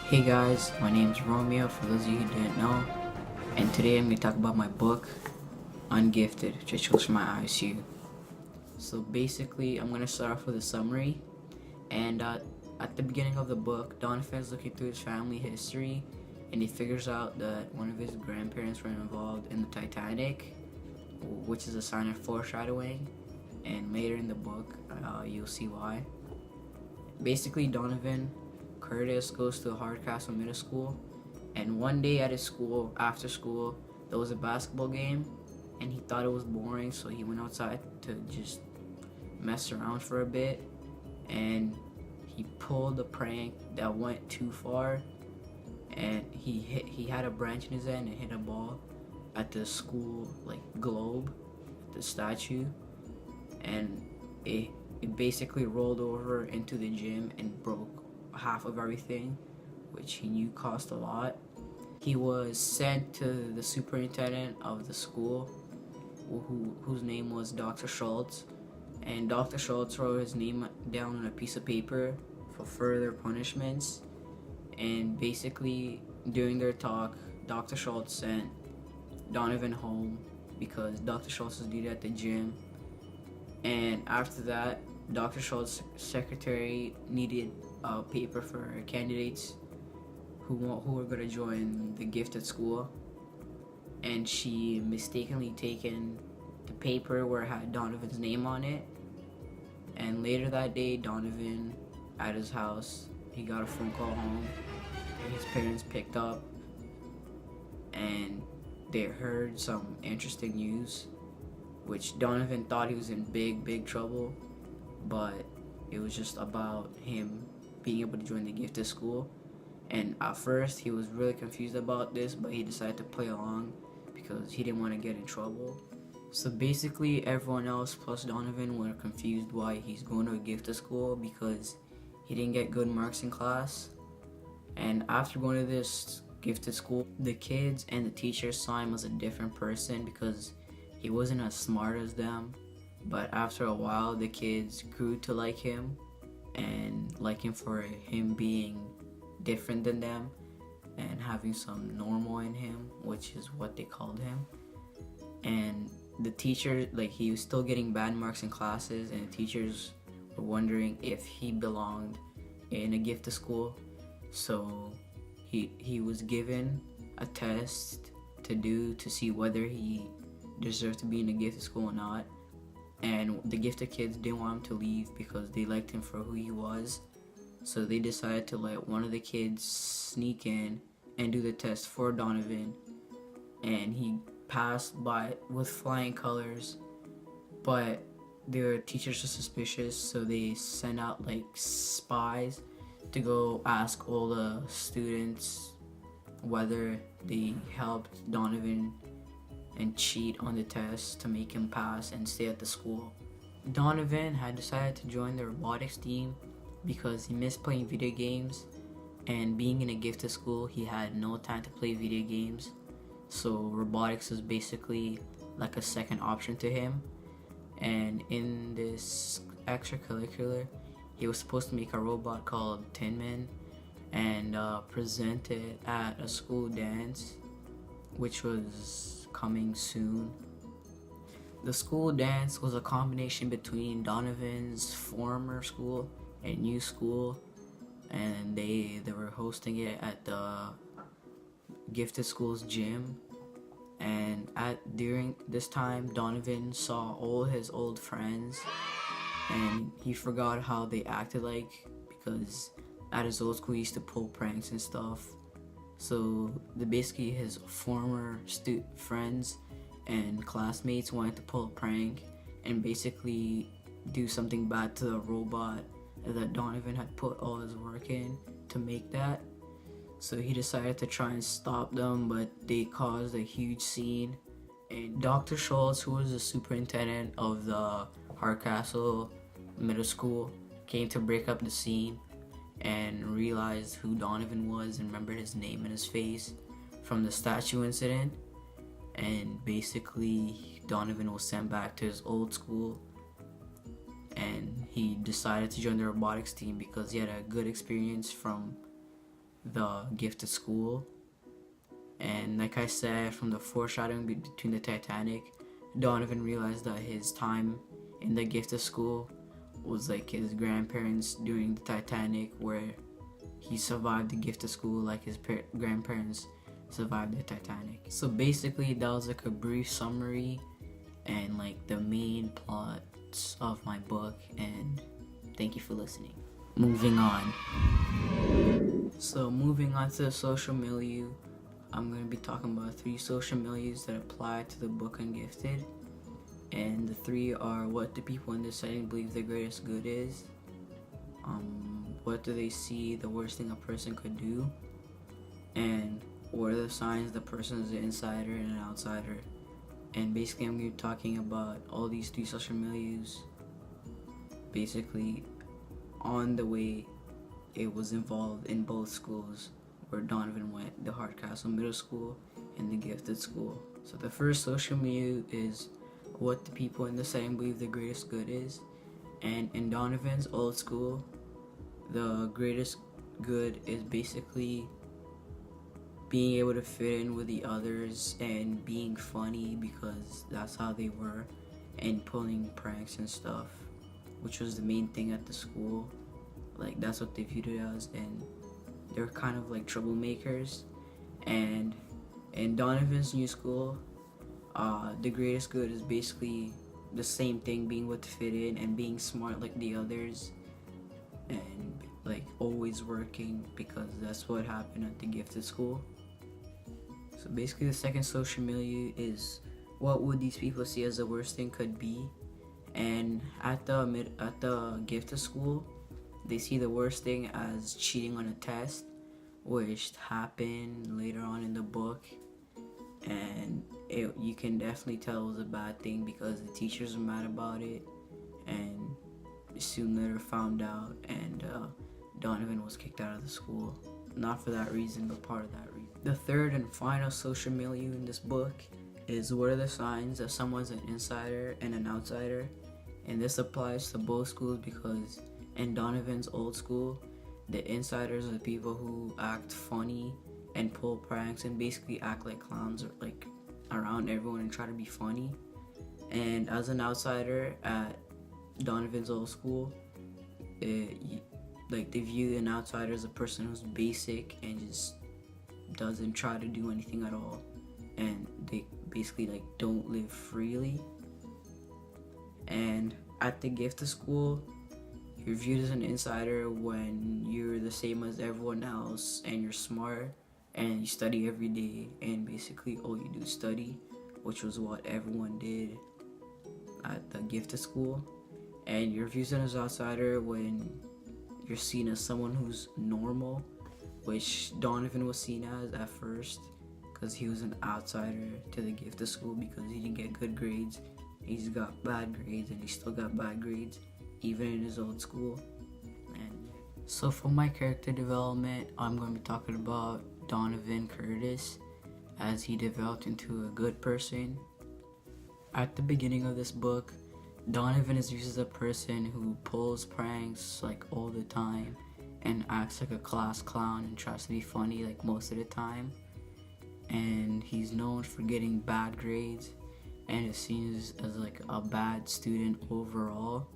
Hey guys, my name's Romeo for those of you who didn't know, and today I'm going to talk about my book, Ungifted, which I chose from my ISU. So basically, I'm going to start off with a summary, and at the beginning of the book, Donovan's looking through his family history, and he figures out that one of his grandparents were involved in the Titanic, which is a sign of foreshadowing, and later in the book, you'll see why. Basically, Donovan Curtis goes to Hardcastle Middle School, and one day at his school, after school, there was a basketball game, and he thought it was boring, so he went outside to just mess around for a bit, and he pulled a prank that went too far, and he had a branch in his hand and hit a ball at the school globe, the statue, and it basically rolled over into the gym and broke half of everything, which he knew cost a lot. He was sent to the superintendent of the school, whose name was Dr. Schultz, and Dr. Schultz wrote his name down on a piece of paper for further punishments. And basically, during their talk, Dr. Schultz sent Donovan home because Dr. Schultz was needed at the gym. And after that, Dr. Schultz's secretary needed a paper for candidates who were going to join the gifted school, and she mistakenly taken the paper where it had Donovan's name on it. And later that day, Donovan, at his house, he got a phone call home, and his parents picked up, and they heard some interesting news, which Donovan thought he was in big trouble, but it was just about him being able to join the gifted school. And at first he was really confused about this, but he decided to play along because he didn't want to get in trouble. So basically everyone else plus Donovan were confused why he's going to a gifted school because he didn't get good marks in class. And after going to this gifted school, the kids and the teachers saw him as a different person because he wasn't as smart as them. But after a while, the kids grew to like him and like him for him being different than them and having some normal in him, which is what they called him. And the teacher, he was still getting bad marks in classes, and the teachers were wondering if he belonged in a gifted school. So he was given a test to do to see whether he deserved to be in a gifted school or not. And the gifted kids didn't want him to leave because they liked him for who he was. So they decided to let one of the kids sneak in and do the test for Donovan. And he passed by with flying colors. But their teachers were suspicious, so they sent out spies to go ask all the students whether they helped Donovan and cheat on the test to make him pass and stay at the school. Donovan had decided to join the robotics team because he missed playing video games, and being in a gifted school, he had no time to play video games. So robotics was basically like a second option to him. And in this extracurricular, he was supposed to make a robot called Tin Man and present it at a school dance, which was coming soon. The school dance was a combination between Donovan's former school and new school, and they were hosting it at the gifted school's gym. And during this time, Donovan saw all his old friends, and he forgot how they acted because at his old school he used to pull pranks and stuff. So basically his former friends and classmates wanted to pull a prank and basically do something bad to the robot that Donovan had put all his work in to make that. So he decided to try and stop them, but they caused a huge scene. And Dr. Schultz, who was the superintendent of the Hardcastle Middle School, came to break up the scene and realized who Donovan was and remembered his name and his face from the statue incident. And basically Donovan was sent back to his old school, and he decided to join the robotics team because he had a good experience from the gifted school. And like I said, from the foreshadowing between the Titanic, Donovan realized that his time in the gifted school was like his grandparents during the Titanic, where he survived the gifted school like his grandparents survived the Titanic. So basically that was like a brief summary and like the main plots of my book, and thank you for listening. Moving on. So moving on to the social milieu, I'm going to be talking about 3 social milieus that apply to the book Ungifted. And the 3 are: what do people in this setting believe the greatest good is? What do they see the worst thing a person could do? And what are the signs the person is an insider and an outsider? And basically I'm going to be talking about all these 3 social milieus basically on the way it was involved in both schools where Donovan went, the Hardcastle Middle School and the Gifted School. So the first social milieu is what the people in the setting believe the greatest good is. And in Donovan's old school, the greatest good is basically being able to fit in with the others and being funny because that's how they were, and pulling pranks and stuff, which was the main thing at the school. Like that's what they viewed it as, and they're kind of like troublemakers. And in Donovan's new school, the greatest good is basically the same thing, being able to fit in and being smart like the others, and like always working because that's what happened at the gifted school. So basically the second social milieu is what would these people see as the worst thing could be. And at the gifted school, they see the worst thing as cheating on a test, which happened later on in the book, and you can definitely tell it was a bad thing because the teachers were mad about it, and soon later found out, and Donovan was kicked out of the school. Not for that reason, but part of that reason. The third and final social milieu in this book is what are the signs that someone's an insider and an outsider. And this applies to both schools because in Donovan's old school, the insiders are the people who act funny and pull pranks and basically act like clowns or like around everyone and try to be funny. And as an outsider at Donovan's old school, like they view an outsider as a person who's basic and just doesn't try to do anything at all, and they basically like don't live freely. And at the gifted school, you're viewed as an insider when you're the same as everyone else and you're smart and you study every day, and basically all you do is study, which was what everyone did at the gifted school. And you're viewed as an outsider when you're seen as someone who's normal, which Donovan was seen as at first because he was an outsider to the gifted school because he didn't get good grades. He just got bad grades, and he still got bad grades even in his old school. And so for my character development, I'm going to be talking about Donovan Curtis as he developed into a good person. At the beginning of this book, Donovan is used as a person who pulls pranks like all the time and acts like a class clown and tries to be funny like most of the time. And he's known for getting bad grades and is seen as like a bad student overall.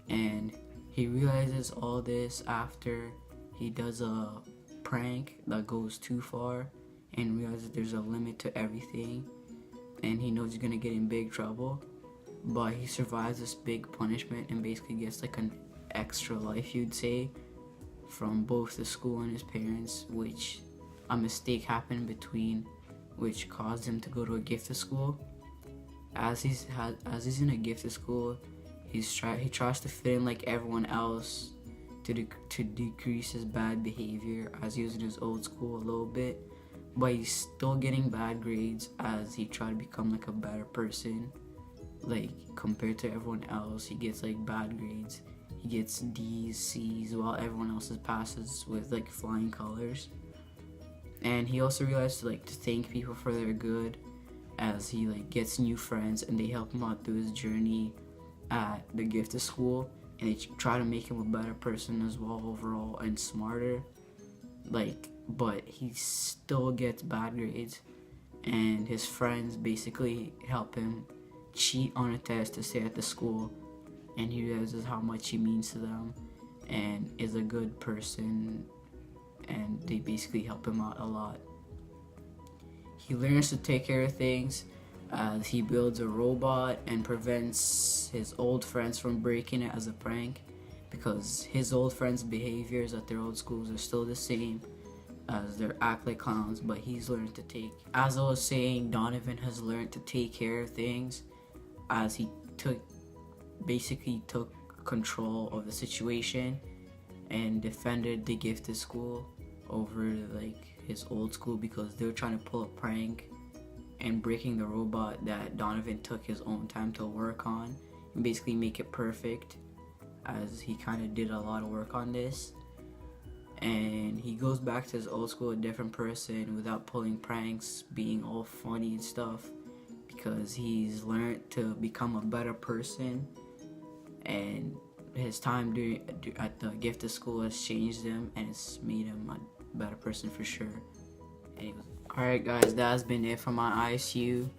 And he realizes all this after he does a prank that goes too far and realizes there's a limit to everything, and he knows he's gonna get in big trouble, but he survives this big punishment and basically gets like an extra life, you'd say, from both the school and his parents, which a mistake happened between, which caused him to go to a gifted school. As he's in a gifted school, he tries to fit in like everyone else to decrease his bad behavior as he was in his old school a little bit, but he's still getting bad grades as he tried to become like a better person. Like compared to everyone else, he gets like bad grades. He gets D's, C's, while everyone else's passes with like flying colors. And he also realized to thank people for their good as he like gets new friends and they help him out through his journey at the gifted school, and they try to make him a better person as well overall and smarter. but he still gets bad grades, and his friends basically help him cheat on a test to stay at the school, and he realizes how much he means to them and is a good person, and they basically help him out a lot. He learns to take care of things as he builds a robot and prevents his old friends from breaking it as a prank, because his old friends' behaviors at their old schools are still the same as their act like clowns, but he's learned to take, as I was saying, Donovan has learned to take care of things as he basically took control of the situation and defended the gifted school over his old school, because they were trying to pull a prank and breaking the robot that Donovan took his own time to work on and basically make it perfect, as he kind of did a lot of work on this. And he goes back to his old school a different person without pulling pranks, being all funny and stuff, because he's learned to become a better person, and his time at the gifted school has changed him and it's made him a better person for sure. Anyways, alright guys, that's been it for my ISU.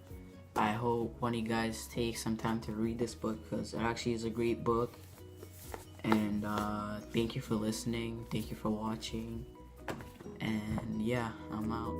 I hope one of you guys take some time to read this book, because it actually is a great book. And thank you for listening, thank you for watching, and yeah, I'm out.